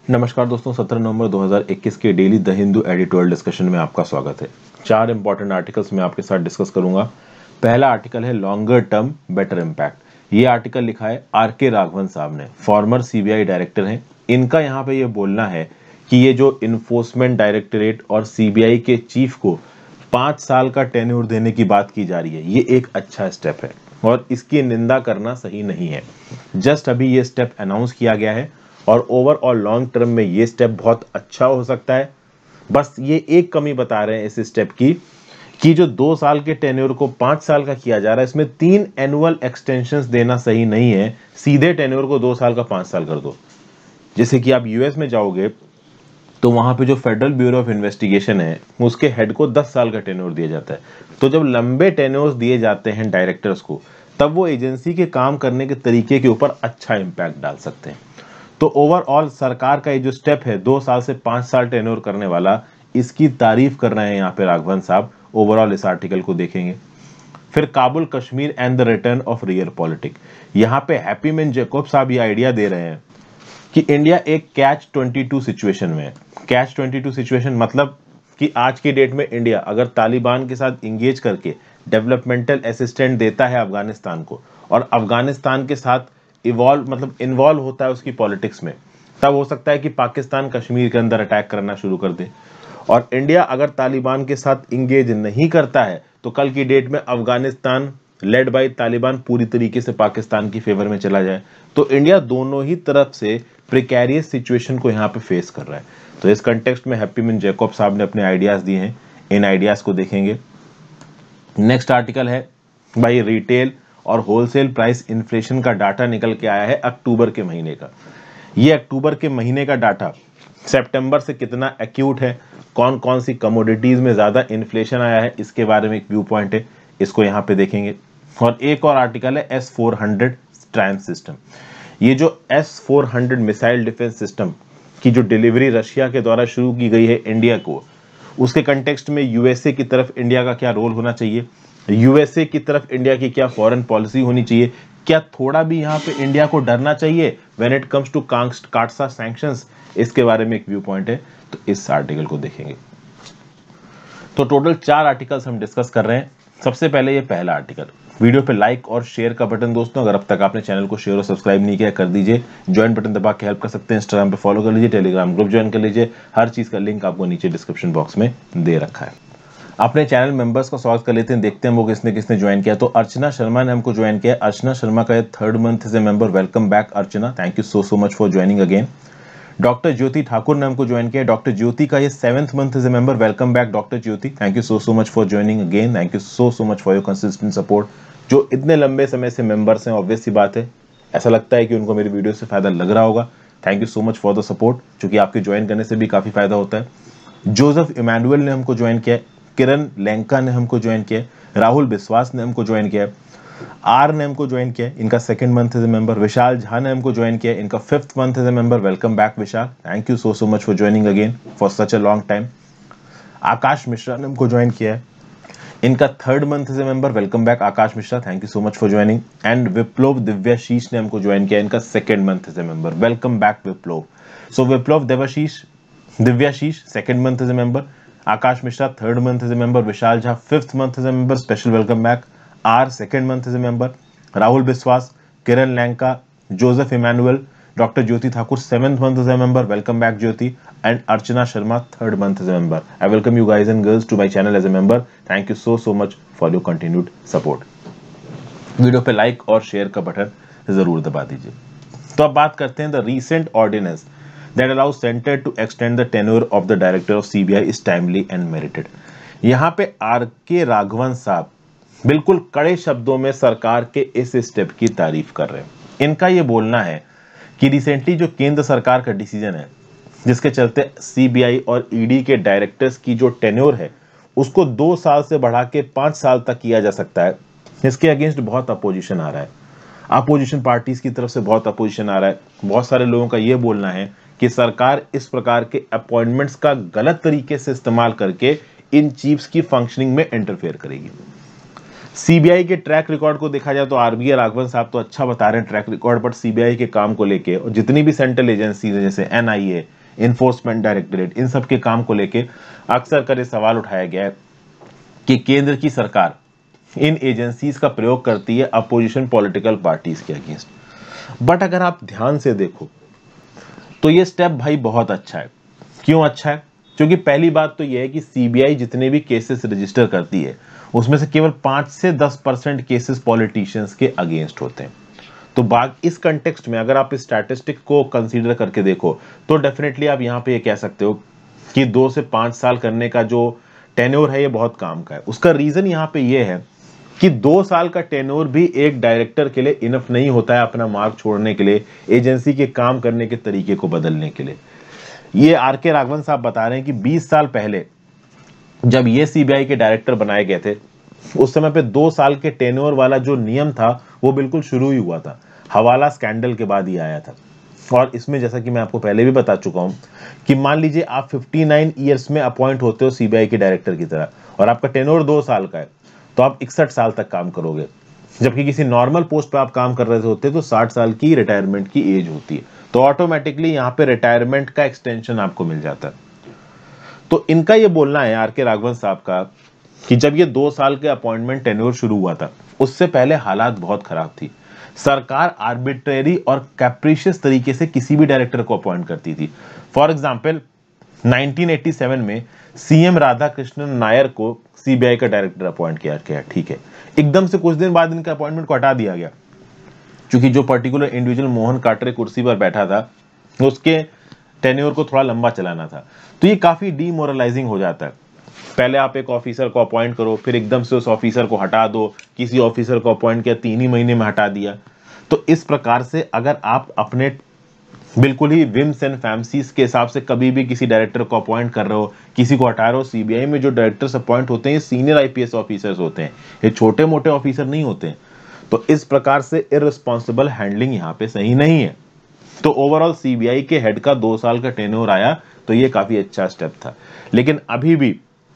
नमस्कार दोस्तों, 17 नवंबर 2021 के daily the Hindu editorial discussion में आपका स्वागत है। 4 इंपॉर्टेंट आर्टिकल्स मैं आपके साथ डिस्कस करूंगा। पहला आर्टिकल है लॉन्गर टर्म बेटर इम्पैक्ट। ये आर्टिकल लिखा है आर.के. राघवन साहब ने, फॉर्मर सीबीआई डायरेक्टर हैं। इनका यहाँ पे ये बोलना है कि ये जो इन्फोर्समेंट डायरेक्टरेट और सीबीआई के चीफ को 5 साल का टेन्योर देने की बात की जा रही है, ये एक अच्छा स्टेप है और इसकी निंदा करना सही नहीं है। जस्ट अभी ये स्टेप अनाउंस किया गया है और ओवरऑल लॉन्ग टर्म में ये स्टेप बहुत अच्छा हो सकता है। बस ये एक कमी बता रहे हैं इस स्टेप की कि जो 2 साल के टेन्योर को 5 साल का किया जा रहा है, इसमें 3 एनुअल एक्सटेंशंस देना सही नहीं है। सीधे टेन्योर को 2 साल का 5 साल कर दो। जैसे कि आप यूएस में जाओगे तो वहां पे जो फेडरल ब्यूरो ऑफ इन्वेस्टिगेशन है, उसके हेड को 10 साल का टेन्योर दिया जाता है। तो जब लंबे टेन्योर्स दिए जाते हैं डायरेक्टर्स को, तब वो एजेंसी के काम करने के तरीके के ऊपर अच्छा इंपैक्ट डाल सकते हैं। तो ओवरऑल सरकार का ये जो स्टेप है 2 साल से 5 साल टेन्योर करने वाला, इसकी तारीफ कर रहे हैं यहाँ पे राघवन साहब। ओवरऑल इस आर्टिकल को देखेंगे। फिर Kabul Kashmir and the return of real politic. यहाँ पे हैप्पीमैन जैकब साहब ये आइडिया दे रहे हैं कि इंडिया एक कैच 22 सिचुएशन में है। कैच 22 सिचुएशन मतलब कि आज की डेट में इंडिया अगर तालिबान के साथ इंगेज करके डेवलपमेंटल असिस्टेंट देता है अफगानिस्तान को, और अफगानिस्तान के साथ इन्वॉल्व होता है उसकी पॉलिटिक्स में, तब हो सकता है कि पाकिस्तान कश्मीर के अंदर अटैक करना शुरू कर दे। और इंडिया अगर तालिबान के साथ इंगेज नहीं करता है तो कल की डेट में अफगानिस्तान लेड बाय तालिबान पूरी तरीके से पाकिस्तान की फेवर में चला जाए। तो इंडिया दोनों ही तरफ से प्रिकैरियस सिचुएशन को यहाँ पे फेस कर रहा है। तो इस कंटेक्स्ट में हैप्पीमैन जैकब साहब ने अपने आइडियाज दिए हैं, इन आइडियाज को देखेंगे। नेक्स्ट आर्टिकल है भाई रिटेल और होलसेल प्राइस इन्फ्लेशन का डाटा निकल के आया है अक्टूबर के महीने का। ये अक्टूबर के महीने का डाटा सितंबर से कितना एक्यूट है, कौन कौन सी कमोडिटीज में ज्यादा इन्फ्लेशन आया है, इसके बारे में एक व्यू पॉइंट है, इसको यहाँ पे देखेंगे। और एक और आर्टिकल है S-400 ट्रायम्फ सिस्टम। ये जो S-400 मिसाइल डिफेंस सिस्टम की जो डिलीवरी रशिया के द्वारा शुरू की गई है इंडिया को, उसके कंटेक्स्ट में यूएसए की तरफ इंडिया का क्या रोल होना चाहिए, यूएसए की तरफ इंडिया की क्या फॉरेन पॉलिसी होनी चाहिए, क्या थोड़ा भी यहाँ पे इंडिया को डरना चाहिए when it comes to CAATSA sanctions, इसके बारे में एक व्यू पॉइंट है। तो इस आर्टिकल को देखेंगे। तो टोटल 4 आर्टिकल्स हम डिस्कस कर रहे हैं। सबसे पहले ये पहला आर्टिकल। वीडियो पे लाइक और शेयर का बटन दोस्तों, अगर अब तक आपने चैनल को शेयर और सब्सक्राइब नहीं किया कर दीजिए। ज्वाइन बटन दबा के हेल्प कर सकते हैं। इंस्टाग्राम पे फॉलो कर लीजिए, टेलीग्राम ग्रुप ज्वाइन कर लीजिए। हर चीज का लिंक आपको नीचे डिस्क्रिप्शन बॉक्स में दे रखा है। अपने चैनल मेंबर्स का स्वागत कर लेते हैं, देखते हैं वो किसने किसने ज्वाइन किया। तो अर्चना शर्मा ने हमको ज्वाइन किया। अर्चना शर्मा का 3rd month is a member. Welcome back Archana, thank you so much for joining again. Doctor Jyoti Thakur ने हमको ज्वाइन किया। डॉक्टर ज्योति का 7th month is a member. Welcome back doctor Jyoti, thank you so much for joining again. Thank you so much for your consistent support. जो इतने लंबे समय से members हैं, ऑब्वियस सी बात है, ऐसा लगता है कि उनको मेरी वीडियो से फायदा लग रहा होगा। Thank you so much for the support, क्योंकि आपके ज्वाइन करने से भी काफी फायदा होता है। जोसेफ इमैनुअल ने हमको ज्वाइन किया। किरण लैंका ने हमको ज्वाइन किया। राहुल विश्वास ने हमको ज्वाइन किया। आर ने हमको ज्वाइन किया, इनका 2nd month is a member. Vishal Jha ने हमको ज्वाइन किया, इनका 5th month is a member. Welcome back Vishal, thank you so much for joining again for such a long time. Akash Mishra ने हमको ज्वाइन किया है, इनका 3rd month is a member. Welcome back Akash Mishra, thank you so much for joining. And Viplav Divyashish ने हमको join किया, इनका 2nd month is a member. Welcome back Viplav. So Viplav Divyashish 2nd month is a member. Akash Mishra 3rd month is a member. Vishal Jha 5th month is a member, special welcome back. Are 2nd month is a member. Rahul Vishwas, Kiran Lenka, Joseph Emmanuel, doctor Jyoti Thakur 7th month is a member. Welcome back Jyoti. And Archana Sharma 3rd month is a member. I welcome you guys and girls to my channel as a member. Thank you so much for your continued support. Video पे like और share का button जरूर दबा दीजिए। तो अब बात करते हैं the recent ordinance that allows center to extend the tenure of the director of CBI is timely and merited। यहाँ पे आर.के. राघवन साहब बिल्कुल कड़े शब्दों में सरकार के इस स्टेप की तारीफ कर रहे हैं। इनका ये बोलना है कि रिसेंटली जो केंद्र सरकार का डिसीजन है, जिसके चलते सीबीआई और ईडी के डायरेक्टर्स की जो टेन्योर है उसको 2 साल से बढ़ा के 5 साल तक किया जा सकता है, इसके अगेंस्ट बहुत अपोजिशन आ रहा है। अपोजिशन पार्टीज की तरफ से बहुत अपोजिशन आ रहा है। बहुत सारे लोगों का ये बोलना है कि सरकार इस प्रकार के अपॉइंटमेंट्स का गलत तरीके से इस्तेमाल करके इन चीफ्स की फंक्शनिंग में इंटरफेयर करेगी। सीबीआई के ट्रैक रिकॉर्ड को देखा जाए तो आरबीआई राघवन साहब तो अच्छा बता रहे हैं ट्रैक रिकॉर्ड, पर सीबीआई के काम को लेके और जितनी भी सेंट्रल एजेंसीज है जैसे एनआईए, इन्फोर्समेंट डायरेक्टरेट, इन सब के काम को लेके अक्सर कर सवाल उठाया गया है कि केंद्र की सरकार इन एजेंसीज का प्रयोग करती है अपोजिशन पॉलिटिकल पार्टीज के अगेंस्ट। बट अगर आप ध्यान से देखो तो ये स्टेप भाई बहुत अच्छा है। क्यों अच्छा है? क्योंकि पहली बात तो यह है कि सीबीआई जितने भी केसेस रजिस्टर करती है उसमें से केवल 5 से 10% केसेस पॉलिटिशियंस के अगेंस्ट होते हैं। तो बात इस कंटेक्स्ट में अगर आप इस स्टैटिस्टिक को कंसीडर करके देखो तो डेफिनेटली आप यहां पे ये कह सकते हो कि 2 से 5 साल करने का जो टेन्योर है ये बहुत काम का है। उसका रीजन यहां पे ये है कि 2 साल का टेन्योर भी एक डायरेक्टर के लिए इनफ नहीं होता है अपना मार्क छोड़ने के लिए, एजेंसी के काम करने के तरीके को बदलने के लिए। ये आर के राघवन साहब बता रहे हैं कि 20 साल पहले जब ये सीबीआई के डायरेक्टर बनाए गए थे उस समय पे 2 साल के टेन्योर वाला जो नियम था वो बिल्कुल शुरू ही हुआ था, हवाला स्कैंडल के बाद ही आया था। और इसमें जैसा कि मैं आपको पहले भी बता चुका हूं कि मान लीजिए आप 59 ईयर्स में अपॉइंट होते हो सीबीआई के डायरेक्टर की तरह और आपका टेन्योर 2 साल का है तो आप 61 साल तक काम करोगे, जबकि किसी नॉर्मल पोस्ट पे आप काम कर रहे होते तो 60 साल की रिटायरमेंट की एज होती है। तो ऑटोमेटिकली यहाँ पे रिटायरमेंट का एक्सटेंशन आपको मिल जाता है। तो इनका ये बोलना है आर के राघवन साहब का कि जब ये 2 साल के अपॉइंटमेंट टेन्योर शुरू हुआ था उससे पहले हालात बहुत खराब थी। सरकार आर्बिट्रेरी और कैप्रिशियस तरीके से किसी भी डायरेक्टर को अपॉइंट करती थी। फॉर एग्जाम्पल 1987 में सीएम राधाकृष्णन नायर को सीबीआई का डायरेक्टर अपॉइंट किया गया, ठीक है। एकदम से कुछ दिन बाद इनके अपॉइंटमेंट को हटा दिया गया क्योंकि जो पर्टिकुलर इंडिविजुअल मोहन काटरे कुर्सी पर बैठा था उसके टेन्योर को थोड़ा लंबा चलाना था। तो ये काफी डीमोरलाइजिंग हो जाता है। पहले आप एक ऑफिसर को अपॉइंट करो, फिर एकदम से उस ऑफिसर को हटा दो, किसी ऑफिसर को अपॉइंट किया 3 ही महीने में हटा दिया। तो इस प्रकार से अगर आप अपने बिल्कुल ही विम्स एंड फैंसीज के हिसाब से कभी भी किसी डायरेक्टर को अपॉइंट कर रहे हो, किसी को हटा रहे हो, सीबीआई में जो डायरेक्टर्स अपॉइंट होते हैं सीनियर आईपीएस ऑफिसर्स होते हैं, ये छोटे मोटे ऑफिसर नहीं होते हैं। तो इस प्रकार से इररिस्पॉन्सिबल हैंडलिंग यहाँ पे सही नहीं है। तो ओवरऑल सीबीआई के हेड का 2 साल का टेन्योर आया तो ये काफी अच्छा स्टेप था। लेकिन अभी भी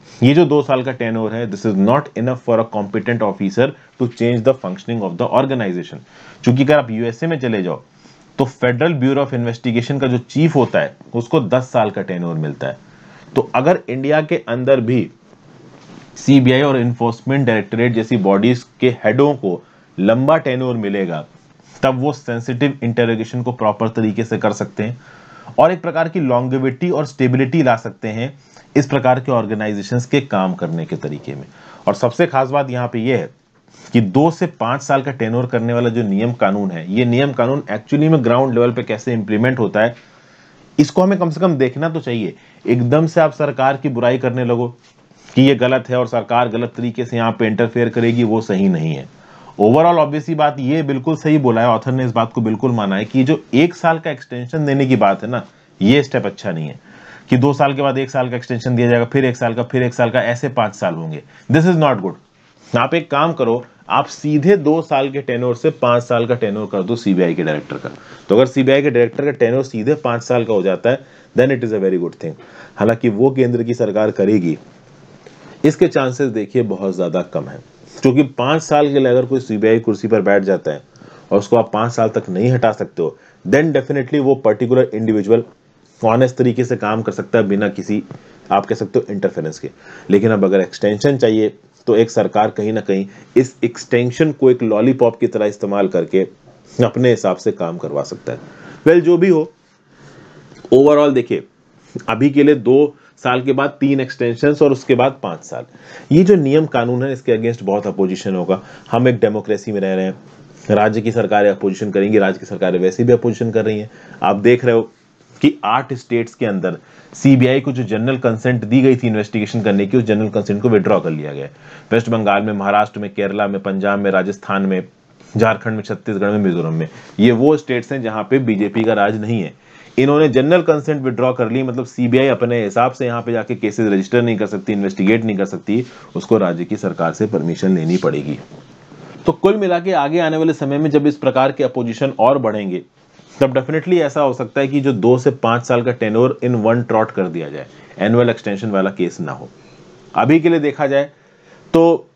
ये जो 2 साल का टेन्योर है this is not enough for a competent officer to change the functioning of the organisation. क्योंकि अगर आप यूएसए में चले जाओ तो फेडरल ब्यूरो ऑफ इन्वेस्टिगेशन का जो चीफ होता है उसको 10 साल का टेन्योर मिलता है। तो अगर इंडिया के अंदर भी सीबीआई और इन्फोर्समेंट डायरेक्टरेट जैसी बॉडीज के हेडों को लंबा टेन्योर मिलेगा तब वो सेंसिटिव इंटरोगेशन को प्रॉपर तरीके से कर सकते हैं और एक प्रकार की लॉन्गेविटी और स्टेबिलिटी ला सकते हैं इस प्रकार के ऑर्गेनाइजेशंस के काम करने के तरीके में। और सबसे खास बात यहाँ पे ये है कि 2 से 5 साल का टेन्योर करने वाला जो नियम कानून है, ये नियम कानून एक्चुअली में ग्राउंड लेवल पे कैसे इंप्लीमेंट होता है इसको हमें कम से कम देखना तो चाहिए। एकदम से आप सरकार की बुराई करने लगो कि ये गलत है और सरकार गलत तरीके से यहाँ पे इंटरफेयर करेगी, वो सही नहीं है। ओवरऑल ऑब्वियसली बात ये बिल्कुल सही बोला है, ऑथर ने इस बात को बिल्कुल माना है कि जो 1 साल का एक्सटेंशन देने की बात है ना, ये स्टेप अच्छा नहीं है कि 2 साल के बाद 1 साल का एक्सटेंशन दिया जाएगा, फिर 1 साल का, फिर 1 साल का, ऐसे 5 साल होंगे। This is not good. आप एक काम करो, आप सीधे 2 साल के टेन्योर से 5 साल का टेन्योर कर दो सीबीआई के डायरेक्टर का। तो अगर सीबीआई के डायरेक्टर का टेन्योर सीधे 5 साल का हो जाता है then it is a very good thing. हालांकि वो केंद्र की सरकार करेगी इसके चांसेस देखिए बहुत ज्यादा कम है, क्योंकि 5 साल के लिए अगर कोई सीबीआई कुर्सी पर बैठ जाता है और उसको आप 5 साल तक नहीं हटा सकते हो देन डेफिनेटली वो पर्टिकुलर इंडिविजुअल ऑनेस्ट तरीके से काम कर सकता है बिना किसी आप कह सकते हो इंटरफेरेंस के। लेकिन अब अगर एक्सटेंशन चाहिए तो एक सरकार कहीं ना कहीं इस एक्सटेंशन को एक लॉलीपॉप की तरह इस्तेमाल करके अपने हिसाब से काम करवा सकता है। वेल जो भी हो, ओवरऑल देखिए अभी के लिए 2 साल के बाद 3 एक्सटेंशंस और उसके बाद 5 साल, ये जो नियम कानून है इसके अगेंस्ट बहुत अपोजिशन होगा। हम एक डेमोक्रेसी में रह रहे हैं, राज्य की सरकारें अपोजिशन करेंगी, राज्य की सरकारें वैसे भी अपोजिशन कर रही हैं। आप देख रहे हो कि 8 स्टेट्स के अंदर सीबीआई को जो जनरल कंसेंट दी गई थी इन्वेस्टिगेशन करने की, उस जनरल कंसेंट को विड्रॉ कर लिया गया। वेस्ट बंगाल में, महाराष्ट्र में, केरला में, पंजाब में, राजस्थान में, झारखंड में, छत्तीसगढ़ में, मिजोरम में, ये वो स्टेट्स हैं जहां पे बीजेपी का राज नहीं है। इन्होंने जनरल कंसेंट विड्रॉ कर ली, मतलब सीबीआई अपने हिसाब से यहाँ पे जाके केसेस रजिस्टर नहीं कर सकती, इन्वेस्टिगेट नहीं कर सकती, उसको राज्य की सरकार से परमिशन लेनी पड़ेगी। तो कुल मिला के आगे आने वाले समय में जब इस प्रकार के अपोजिशन और बढ़ेंगे तब डेफिनेटली ऐसा हो सकता है कि जो 2 से 5 साल का टेन्योर इन वन ट्रॉट कर दिया जाए, एनुअल एक्सटेंशन वाला केस ना हो। अभी के लिए देखा जाए तो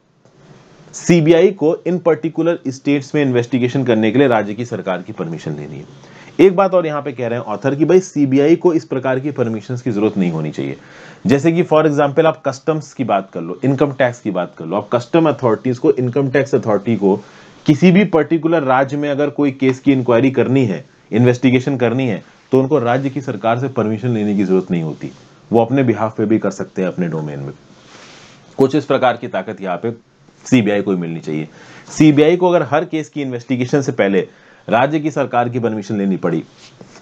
सीबीआई को इन पर्टिकुलर स्टेट्स में इन्वेस्टिगेशन करने के लिए राज्य की सरकार की परमिशन लेनी है। एक बात और यहां पे कह रहे हैं ऑथर कि भाई सीबीआई को इस प्रकार की परमिशंस की जरूरत नहीं होनी चाहिए। जैसे कि फॉर एग्जांपल आप कस्टम्स की बात कर लो, इनकम टैक्स की बात कर लो, आप कस्टम अथॉरिटीज को, इनकम टैक्स अथॉरिटी को किसी भी पर्टिकुलर राज्य में अगर कोई केस की इंक्वायरी करनी है, इन्वेस्टिगेशन करनी है, तो उनको राज्य की सरकार से परमिशन लेने की जरूरत नहीं होती, वो अपने बिहाफ पे भी कर सकते हैं अपने डोमेन में। कुछ इस प्रकार की ताकत यहाँ पे सीबीआई को मिलनी चाहिए। सीबीआई को अगर हर केस की इन्वेस्टिगेशन से पहले राज्य की सरकार की परमिशन लेनी पड़ी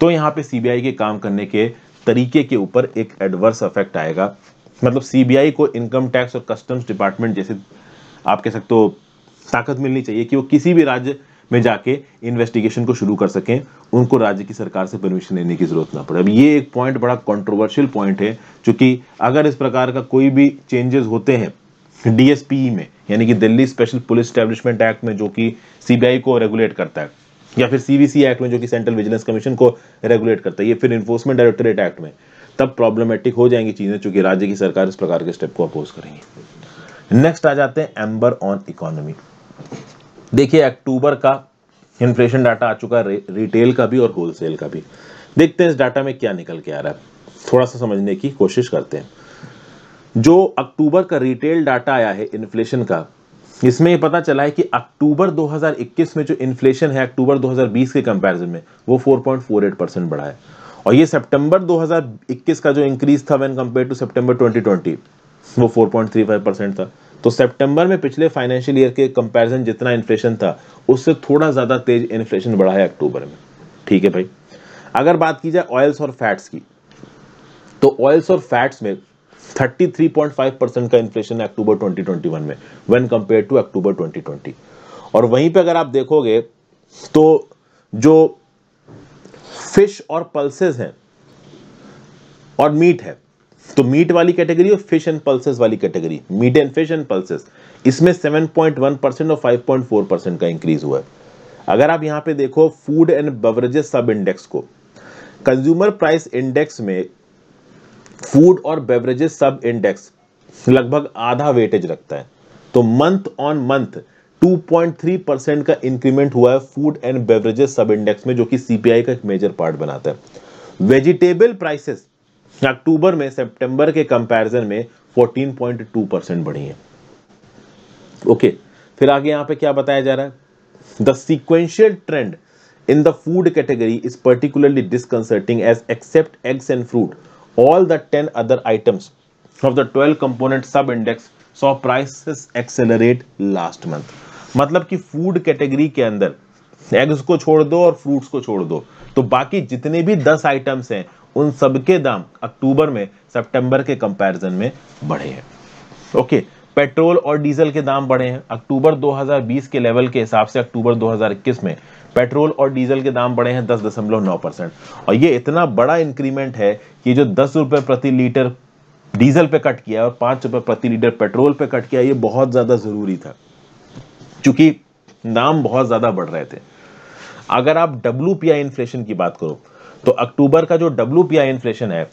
तो यहाँ पे सीबीआई के काम करने के तरीके के ऊपर एक एडवर्स इफेक्ट आएगा। मतलब सीबीआई को इनकम टैक्स और कस्टम्स डिपार्टमेंट जैसे आप कह सकते हो ताकत मिलनी चाहिए कि वो किसी भी राज्य में जाके इन्वेस्टिगेशन को शुरू कर सकें, उनको राज्य की सरकार से परमिशन लेने की जरूरत ना पड़े। अब ये एक पॉइंट बड़ा कंट्रोवर्शियल पॉइंट है, क्योंकि अगर इस प्रकार का कोई भी चेंजेस होते हैं डीएसपी में, यानी कि Delhi special police establishment act में जो कि सीबीआई को रेगुलेट करता है, या फिर सीवीसी एक्ट में जो कि सेंट्रल विजिलेंस कमीशन को रेगुलेट करता है, ये फिर इन्फोर्समेंट डायरेक्टोरेट एक्ट में, तब प्रॉब्लमेटिक हो जाएंगी चीजें, चूंकि राज्य की सरकार इस प्रकार के स्टेप को अपोज करेंगी। नेक्स्ट आ जाते हैं एम्बर ऑन इकोनॉमी। देखिए अक्टूबर का इन्फ्लेशन डाटा आ चुका है, रिटेल का भी और होलसेल का भी। देखते हैं इस डाटा में क्या निकल के आ रहा है, थोड़ा सा समझने की कोशिश करते हैं। जो अक्टूबर का रिटेल डाटा आया है इन्फ्लेशन का, इसमें ये पता चला है कि अक्टूबर 2021 में जो इन्फ्लेशन है अक्टूबर 2020 के कंपैरिजन में वो 4.48% बढ़ा है, और ये सितंबर 2021 का जो इंक्रीज था व्हेन कंपेयर टू सितंबर 2020 वो 4.35% था। तो सितंबर में पिछले फाइनेंशियल ईयर के कंपैरिजन जितना इन्फ्लेशन था उससे थोड़ा ज्यादा तेज इन्फ्लेशन बढ़ा है अक्टूबर में। ठीक है भाई। अगर बात की जाए ऑयल्स और फैट्स की, तो ऑयल्स और फैट्स में 33.5% का इन्फ्लेशन है अक्टूबर 2021 में व्हेन कंपेयर टू अक्टूबर 2020। और वहीं पे अगर आप देखोगे तो जो फिश और पल्सेस हैं और मीट है, तो मीट वाली कैटेगरी और फिश एंड पल्सेस वाली category, meat and fish and pulses, इसमें 7.1% और 5.4% का इंक्रीज हुआ है। अगर आप यहां पे देखो फूड एंड बेवरेजेस सब इंडेक्स को, कंज्यूमर प्राइस इंडेक्स में फूड और बेवरेजेस सब इंडेक्स लगभग आधा वेटेज रखता है, तो मंथ ऑन मंथ 2.3% का इंक्रीमेंट हुआ है फूड एंड बेवरेजेस सब इंडेक्स में, जो कि सीपीआई का एक मेजर पार्ट बनाता है। वेजिटेबल प्राइसेस अक्टूबर में सितंबर के कंपैरिजन में 14.2% बढ़ी है। ओके, फिर आगे यहां पे क्या बताया जा रहा है, the sequential trend in the food category is particularly disconcerting as except eggs and fruit, all the 10 other items of the 12 component sub index saw prices accelerate last month। मतलब कि फूड कैटेगरी के अंदर eggs को छोड़ दो और fruits को छोड़ दो, तो बाकी जितने भी 10 आइटम्स हैं उन सबके दाम अक्टूबर में सितंबर के कंपैरिजन में बढ़े हैं। ओके, पेट्रोल और डीजल के दाम बढ़े हैं अक्टूबर 2020 के लेवल के हिसाब से अक्टूबर 2021 में पेट्रोल और डीजल के दाम बढ़े हैं 10.9%। और ये इतना बड़ा इंक्रीमेंट है कि जो 10 रुपए प्रति लीटर डीजल पे कट किया और 5 रुपए प्रति लीटर पेट्रोल पे कट किया, ये बहुत ज्यादा जरूरी था क्योंकि दाम बहुत ज्यादा बढ़ रहे थे। अगर आप WPI इन्फ्लेशन की बात करो तो अक्टूबर का जो WPI इन्फ्लेशन है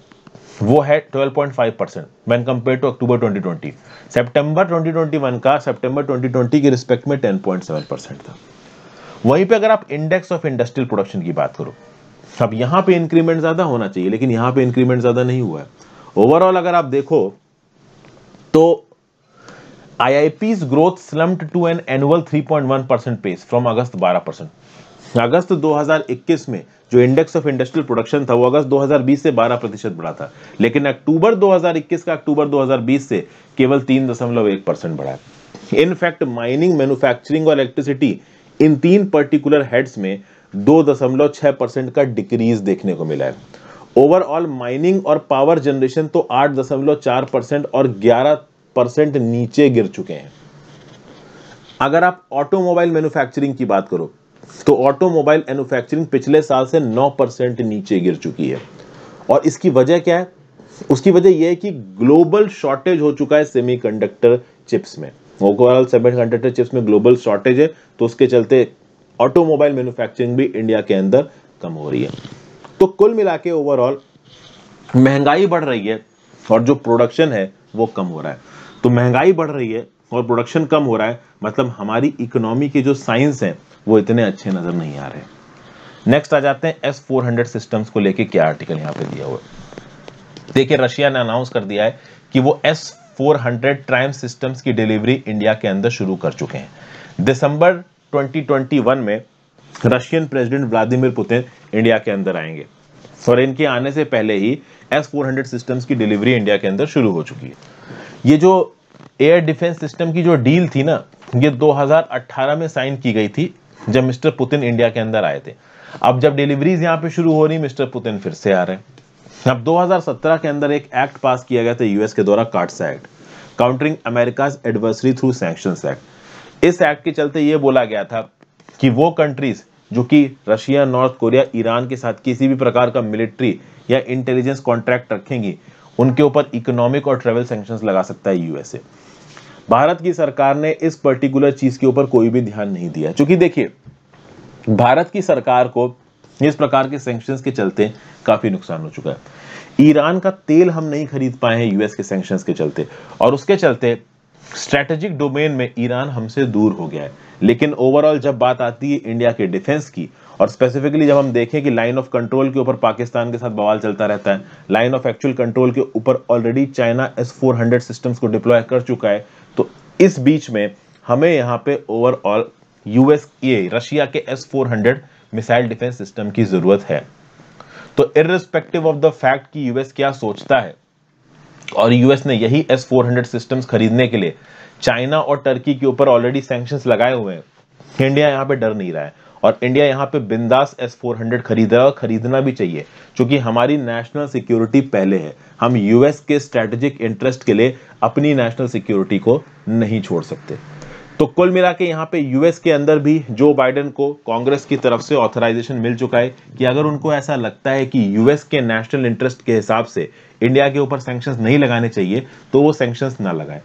वो है 12.5% व्हेन कंपेयर टू अक्टूबर 2020। सितंबर 2021 का सितंबर 2020 के रिस्पेक्ट में 10.7% था। वहीं पे अगर आप इंडेक्स ऑफ इंडस्ट्रियल प्रोडक्शन की बात करो, अब यहां पे इंक्रीमेंट ज्यादा होना चाहिए लेकिन यहां पे इंक्रीमेंट ज्यादा नहीं हुआ है। ओवरऑल अगर आप देखो तो IIP's growth slumped to an annual 3.1% pace from अगस्त 12%। अगस्त 2021 में जो इंडेक्स ऑफ इंडस्ट्रियल प्रोडक्शन था वो अगस्त 2020 से 12% बढ़ा था, लेकिन अक्टूबर 2021 का अक्टूबर 2020 से केवल 3.1% बढ़ा है। इनफैक्ट माइनिंग, मैन्युफैक्चरिंग और इलेक्ट्रिसिटी, इन तीन पर्टिकुलर हेड्स में 2.6% का डिक्रीज देखने को मिला है। ओवरऑल माइनिंग और पावर जनरेशन तो 8.4% और 11% नीचे गिर चुके हैं। अगर आप ऑटोमोबाइल मैन्युफैक्चरिंग की बात करो तो ऑटोमोबाइल मैन्युफैक्चरिंग पिछले साल से 9% नीचे गिर चुकी है। और इसकी वजह क्या है? उसकी वजह यह है कि ग्लोबल शॉर्टेज हो चुका है सेमीकंडक्टर चिप्स में। ओवरऑल सेमीकंडक्टर चिप्स में ग्लोबल शॉर्टेज है, तो उसके चलते ऑटोमोबाइल मैन्युफैक्चरिंग भी इंडिया के अंदर कम हो रही है। तो कुल मिला के ओवरऑल महंगाई बढ़ रही है और जो प्रोडक्शन है वो कम हो रहा है। तो महंगाई बढ़ रही है और प्रोडक्शन कम हो रहा है, मतलब हमारी इकोनॉमी के जो साइंस हैं वो इतने अच्छे नजर नहीं आ रहे। नेक्स्ट आ जाते हैं S-400 सिस्टम्स को लेके क्या आर्टिकल यहाँ पे दिया हुआ है। देखिए रशिया ने अनाउंस कर दिया है कि वो S-400 ट्रायम्फ सिस्टम्स की डिलीवरी इंडिया के अंदर शुरू कर चुके हैं। दिसंबर 2021 में Russian president Vladimir Putin India के अंदर आएंगे और इनके आने से पहले ही S-400 सिस्टम्स की डिलीवरी इंडिया के अंदर शुरू हो चुकी है। ये जो एयर डिफेंस सिस्टम की जो डील थी ना, ये 2018 में साइन की गई थी जब मिस्टर पुतिन इंडिया के अंदर आए थे। अब जब डिलीवरीज यहाँ पे शुरू हो रही, मिस्टर पुतिन फिर से आ रहे हैं। अब 2017 के अंदर एक एक्ट पास किया गया था यूएस के द्वारा, CAATSA act, countering America's adversaries through sanctions act. इस एक्ट के चलते ये बोला गया था कि वो कंट्रीज जो कि रशिया, नॉर्थ कोरिया, ईरान के साथ किसी भी प्रकार का मिलिट्री या इंटेलिजेंस कॉन्ट्रैक्ट रखेंगी, उनके ऊपर इकोनॉमिक और ट्रेवल सैंक्शंस लगा सकता है यूएसए। भारत की सरकार ने इस पर्टिकुलर चीज के ऊपर कोई भी ध्यान नहीं दिया, क्योंकि देखिए भारत की सरकार को इस प्रकार के सैंक्शंस के चलते काफी नुकसान हो चुका है। ईरान का तेल हम नहीं खरीद पाए हैं यूएस के सैंक्शंस के चलते, और उसके चलते स्ट्रेटेजिक डोमेन में ईरान हमसे दूर हो गया है। लेकिन ओवरऑल जब बात आती है इंडिया के डिफेंस की, और स्पेसिफिकली जब हम देखें कि लाइन ऑफ कंट्रोल के ऊपर पाकिस्तान के साथ बवाल चलता रहता है, लाइन ऑफ एक्चुअल कंट्रोल के ऊपर ऑलरेडी चाइना S-400 सिस्टम्स को डिप्लॉय कर चुका है, तो इस बीच में हमें यहाँ पे ओवरऑल रशिया के S-400 मिसाइल डिफेंस सिस्टम की जरूरत है। तो इर्रिस्पेक्टिव ऑफ द फैक्ट कि यूएस क्या सोचता है, और यूएस ने यही S-400 सिस्टम्स खरीदने के लिए चाइना और टर्की के ऊपर ऑलरेडी सैंक्शंस लगाए हुए हैं, इंडिया यहाँ पे डर नहीं रहा है और इंडिया यहाँ पे बिंदास S-400 खरीद रहा है, और खरीदना भी चाहिए, क्योंकि हमारी नेशनल सिक्योरिटी पहले है। हम यूएस के स्ट्रेटेजिक इंटरेस्ट के लिए अपनी नेशनल सिक्योरिटी को नहीं छोड़ सकते। तो कुल मिला के यहाँ पे यूएस के अंदर भी जो बाइडेन को कांग्रेस की तरफ से ऑथराइजेशन मिल चुका है कि अगर उनको ऐसा लगता है कि यूएस के नेशनल इंटरेस्ट के हिसाब से इंडिया के ऊपर सैंक्शंस नहीं लगाने चाहिए, तो वो सैंक्शंस ना लगाएं।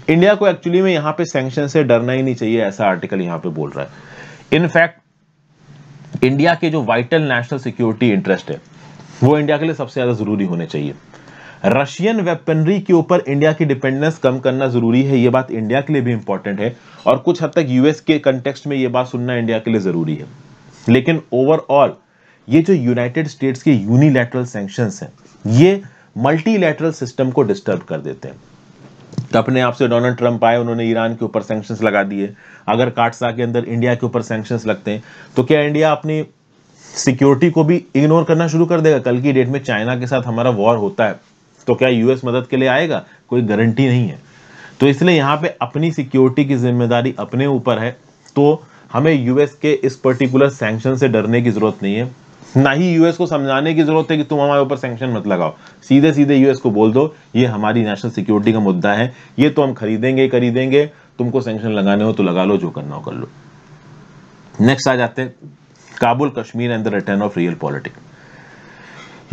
इंडिया को एक्चुअली में यहाँ पे सैंक्शन से डरना ही नहीं चाहिए, ऐसा आर्टिकल यहाँ पे बोल रहा है। इनफैक्ट इंडिया के जो वाइटल नेशनल सिक्योरिटी इंटरेस्ट है वो इंडिया के लिए सबसे ज्यादा जरूरी होने चाहिए। रशियन वेपनरी के ऊपर इंडिया की डिपेंडेंस कम करना जरूरी है, ये बात इंडिया के लिए भी इंपॉर्टेंट है, और कुछ हद तक यूएस के कंटेक्स्ट में ये बात सुनना इंडिया के लिए जरूरी है। लेकिन ओवरऑल ये जो यूनाइटेड स्टेट्स के यूनिलैटरल सैंक्शंस हैं, ये मल्टीलैटरल सिस्टम को डिस्टर्ब कर देते हैं। अपने आप से डोनाल्ड ट्रंप आए, उन्होंने ईरान के ऊपर सैंक्शंस लगा दिए। अगर काटसा के अंदर इंडिया के ऊपर सैंक्शंस लगते हैं तो क्या इंडिया अपनी सिक्योरिटी को भी इग्नोर करना शुरू कर देगा? कल की डेट में चाइना के साथ हमारा वॉर होता है तो क्या यूएस मदद के लिए आएगा? कोई गारंटी नहीं है। तो इसलिए यहाँ पे अपनी सिक्योरिटी की जिम्मेदारी अपने ऊपर है। तो हमें यूएस के इस पर्टिकुलर सैंक्शन से डरने की जरूरत नहीं है, ना ही यूएस को समझाने की जरूरत है कि तुम हमारे ऊपर सैंक्शन मत लगाओ। सीधे सीधे यूएस को बोल दो ये हमारी नेशनल सिक्योरिटी का मुद्दा है, ये तो हम खरीदेंगे, तुमको सैंक्शन लगाने हो तो लगा लो, जो करना हो कर लो। नेक्स्ट आ जाते हैं Kabul, Kashmir and the return of real politics.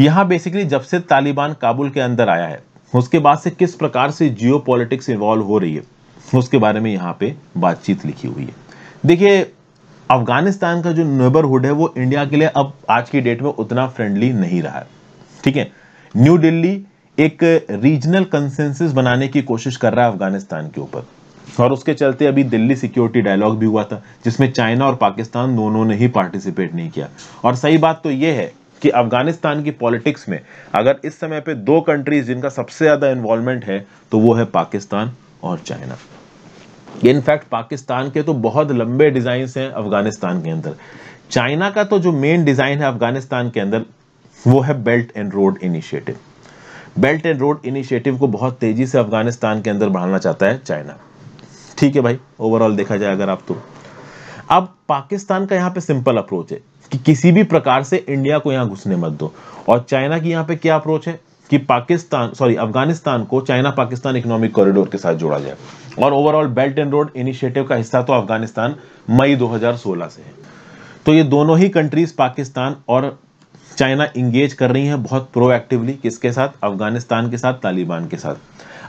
यहां बेसिकली जब से तालिबान काबुल के अंदर आया है उसके बाद से किस प्रकार से जियो पॉलिटिक्स इवॉल्व हो रही है उसके बारे में यहाँ पे बातचीत लिखी हुई है। देखिए अफगानिस्तान का जो नेबरहुड है वो इंडिया के लिए अब आज की डेट में उतना फ्रेंडली नहीं रहा है। ठीक है, न्यू दिल्ली एक रीजनल कंसेंसस बनाने की कोशिश कर रहा है अफगानिस्तान के ऊपर, और उसके चलते अभी दिल्ली सिक्योरिटी डायलॉग भी हुआ था जिसमें चाइना और पाकिस्तान दोनों ने ही पार्टिसिपेट नहीं किया। और सही बात तो यह है कि अफगानिस्तान की पॉलिटिक्स में अगर इस समय पे दो कंट्रीज जिनका सबसे ज्यादा इन्वॉल्वमेंट है तो वो है पाकिस्तान और चाइना। इनफैक्ट पाकिस्तान के तो बहुत लंबे डिजाइन हैं अफगानिस्तान के अंदर। चाइना का तो जो मेन डिजाइन है अफगानिस्तान के अंदर वो है belt and road initiative. Belt and road initiative को बहुत तेजी से अफगानिस्तान के अंदर बढ़ाना चाहता है चाइना। ठीक है भाई, ओवरऑल देखा जाए अगर आप तो अब पाकिस्तान का यहाँ पे सिंपल अप्रोच है कि किसी भी प्रकार से इंडिया को यहाँ घुसने मत दो, और चाइना की यहाँ पे क्या अप्रोच है कि अफगानिस्तान को चाइना पाकिस्तान इकोनॉमिक कॉरिडोर के साथ जोड़ा जाए। और overall belt and road initiative का हिस्सा तो अफगानिस्तान मई 2016 से है। तो ये दोनों ही कंट्रीज पाकिस्तान और चाइना इंगेज कर रही हैं बहुत प्रोएक्टिवली। किसके साथ? अफगानिस्तान के साथ, तालिबान के साथ।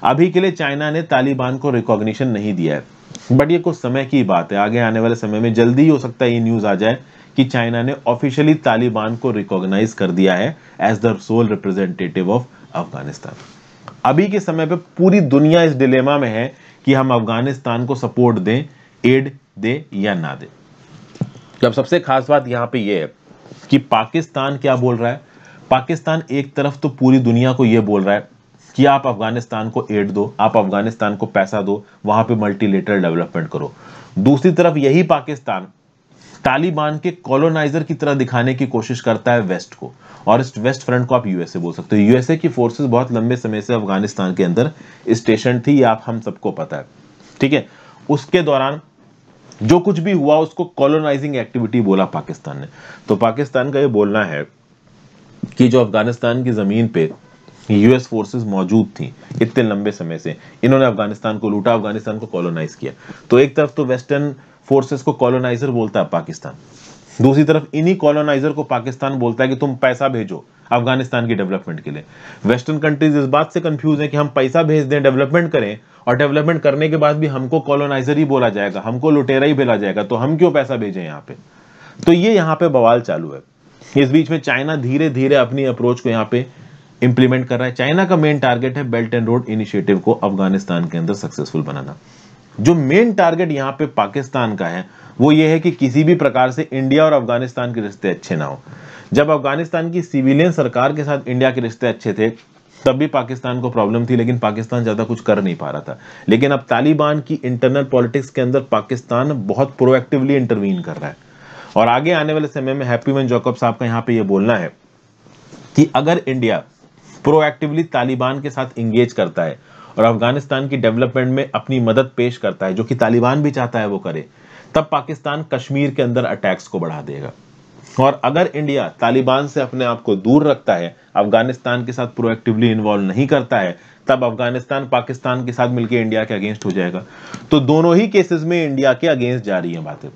अभी के लिए चाइना ने तालिबान को रिकॉग्निशन नहीं दिया है, बट ये कुछ समय की बात है, आगे आने वाले समय में जल्दी ही हो सकता है ये न्यूज आ जाए कि चाइना ने ऑफिशियली तालिबान को रिकॉग्नाइज कर दिया है as the sole representative of Afghanistan. अभी के समय पे पूरी दुनिया इस डिलेमा में है कि हम अफगानिस्तान को सपोर्ट दें, एड दें या ना दें। अब सबसे खास बात यहां पे ये है कि पाकिस्तान क्या बोल रहा है। पाकिस्तान एक तरफ तो पूरी दुनिया को ये बोल रहा है कि आप अफगानिस्तान को एड दो, आप अफगानिस्तान को पैसा दो, वहां पे मल्टीलेटरल डेवलपमेंट करो। दूसरी तरफ यही पाकिस्तान तालिबान के कॉलोनाइजर की तरह दिखाने की कोशिश करता है वेस्ट को, और इस वेस्ट फ्रंट को आप यूएसए बोल सकते हो। यूएसए की फोर्सेस बहुत लंबे समय से अफगानिस्तान के अंदर स्टेशन थी, ये आप हम सबको पता है, ठीक है। उसके दौरान जो कुछ भी हुआ उसको कॉलोनाइजिंग एक्टिविटी बोला पाकिस्तान ने। तो पाकिस्तान का ये बोलना है कि जो अफगानिस्तान की जमीन पे यूएस फोर्सेस मौजूद थी इतने लंबे समय से, इन्होंने अफगानिस्तान को लूटा, अफगानिस्तान को कॉलोनाइज किया। तो एक तरफ तो वेस्टर्न फोर्सेस को कॉलोनाइजर बोलता है पाकिस्तान, दूसरी तरफ इन्हीं कॉलोनाइजर को पाकिस्तान बोलता है कि तुम पैसा भेजो अफगानिस्तान की डेवलपमेंट के लिए। वेस्टर्न कंट्रीज इस बात से कंफ्यूज है कि हम पैसा भेज दें, डेवलपमेंट करें, और डेवलपमेंट करने के बाद भी हमको कॉलोनाइजर ही बोला जाएगा, हमको लुटेरा ही बोला जाएगा, तो हम क्यों पैसा भेजें यहाँ पे। तो ये यहाँ पे बवाल चालू है। इस बीच में चाइना धीरे धीरे अपनी अप्रोच को यहाँ पे इंप्लीमेंट कर रहा है। चाइना का मेन टारगेट है बेल्ट एंड रोड इनिशिएटिव को अफगानिस्तान के अंदर सक्सेसफुल बनाना। जो मेन टारगेट यहाँ पे पाकिस्तान का है वो ये है कि किसी भी प्रकार से इंडिया और अफगानिस्तान के रिश्ते अच्छे ना हो। जब अफगानिस्तान की सिविलियन सरकार के साथ इंडिया के रिश्ते अच्छे थे तब भी पाकिस्तान को प्रॉब्लम थी, लेकिन पाकिस्तान ज्यादा कुछ कर नहीं पा रहा था। लेकिन अब तालिबान की इंटरनल पॉलिटिक्स के अंदर पाकिस्तान बहुत प्रोएक्टिवली इंटरवीन कर रहा है। और आगे आने वाले समय में हैप्पी मैन जैकब साहब का यहाँ पे ये बोलना है कि अगर इंडिया प्रोएक्टिवली तालिबान के साथ इंगेज करता है और अफगानिस्तान की डेवलपमेंट में अपनी मदद पेश करता है, जो कि तालिबान भी चाहता है वो करे, तब पाकिस्तान कश्मीर के अंदर अटैक्स को बढ़ा देगा। और अगर इंडिया तालिबान से अपने आप को दूर रखता है, अफगानिस्तान के साथ प्रोएक्टिवली इन्वॉल्व नहीं करता है, तब अफगानिस्तान पाकिस्तान के साथ मिलकर इंडिया के अगेंस्ट हो जाएगा। तो दोनों ही केसेस में इंडिया के अगेंस्ट जा रही है बातें।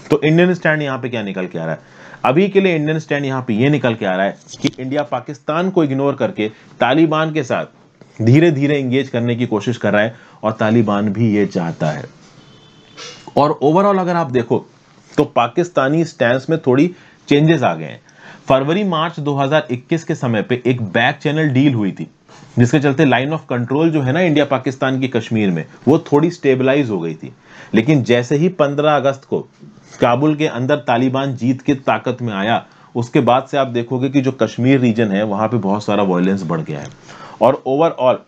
तो इंडियन स्टैंड यहाँ पे क्या निकल के आ रहा है? अभी के लिए इंडियन स्टैंड यहाँ पे ये निकल के आ रहा है कि इंडिया पाकिस्तान को इग्नोर करके तालिबान के साथ धीरे धीरे इंगेज करने की कोशिश कर रहा है, और तालिबान भी ये चाहता है। और ओवरऑल अगर आप देखो तो पाकिस्तानी स्टैंस में थोड़ी चेंजेस आ गए हैं। फरवरी मार्च 2021 के समय पे एक बैक चैनल डील हुई थी, जिसके चलते लाइन ऑफ कंट्रोल जो है ना इंडिया पाकिस्तान की कश्मीर में, वो थोड़ी स्टेबलाइज हो गई थी। लेकिन जैसे ही 15 अगस्त को काबुल के अंदर तालिबान जीत के ताकत में आया, उसके बाद से आप देखोगे कि जो कश्मीर रीजन है वहां पे बहुत सारा वायलेंस बढ़ गया है। और ओवरऑल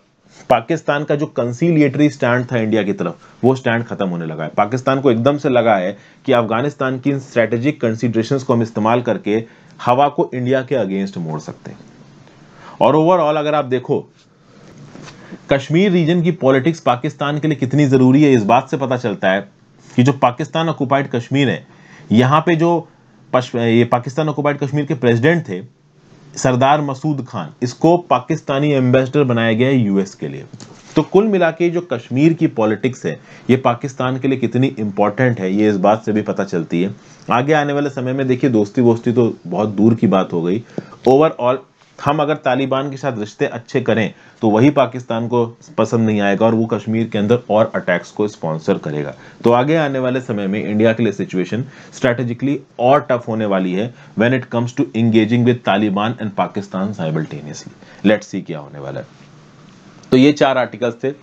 पाकिस्तान का जो कंसीलिएटरी स्टैंड था इंडिया की तरफ, वो स्टैंड खत्म होने लगा है। पाकिस्तान को एकदम से लगा है कि अफगानिस्तान की स्ट्रेटेजिक कंसीडरेशंस को हम इस्तेमाल करके हवा को इंडिया के अगेंस्ट मोड़ सकते हैं। और ओवरऑल अगर आप देखो कश्मीर रीजन की पॉलिटिक्स पाकिस्तान के लिए कितनी जरूरी है, इस बात से पता चलता है कि जो पाकिस्तान ऑक्युपाइड कश्मीर है, यहाँ पे जो ये पाकिस्तान ऑक्युपाइड कश्मीर के प्रेसिडेंट थे सरदार मसूद खान, इसको पाकिस्तानी एम्बेसडर बनाया गया है यूएस के लिए। तो कुल मिला के जो कश्मीर की पॉलिटिक्स है ये पाकिस्तान के लिए कितनी इंपॉर्टेंट है, ये इस बात से भी पता चलती है। आगे आने वाले समय में देखिए दोस्ती वोस्ती तो बहुत दूर की बात हो गई। ओवरऑल हम अगर तालिबान के साथ रिश्ते अच्छे करें तो वही पाकिस्तान को पसंद नहीं आएगा और वो कश्मीर के अंदर और अटैक्स को स्पॉन्सर करेगा। तो आगे आने वाले समय में इंडिया के लिए सिचुएशन स्ट्रेटेजिकली और टफ होने वाली है when it comes to engaging with Taliban and Pakistan simultaneously. Let's see क्या होने वाला है। तो ये 4 आर्टिकल्स थे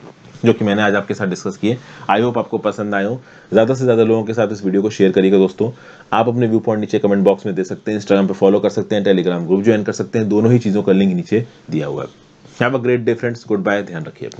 जो कि मैंने आज आपके साथ डिस्कस किए। आई होप आपको पसंद आए हो। ज़्यादा से ज़्यादा लोगों के साथ इस वीडियो को शेयर करिएगा दोस्तों। आप अपने व्यू पॉइंट नीचे कमेंट बॉक्स में दे सकते हैं, इंस्टाग्राम पे फॉलो कर सकते हैं, टेलीग्राम ग्रुप ज्वाइन कर सकते हैं। दोनों ही चीज़ों का लिंक नीचे दिया हुआ है। Have a great day friends, good bye, ध्यान रखिए।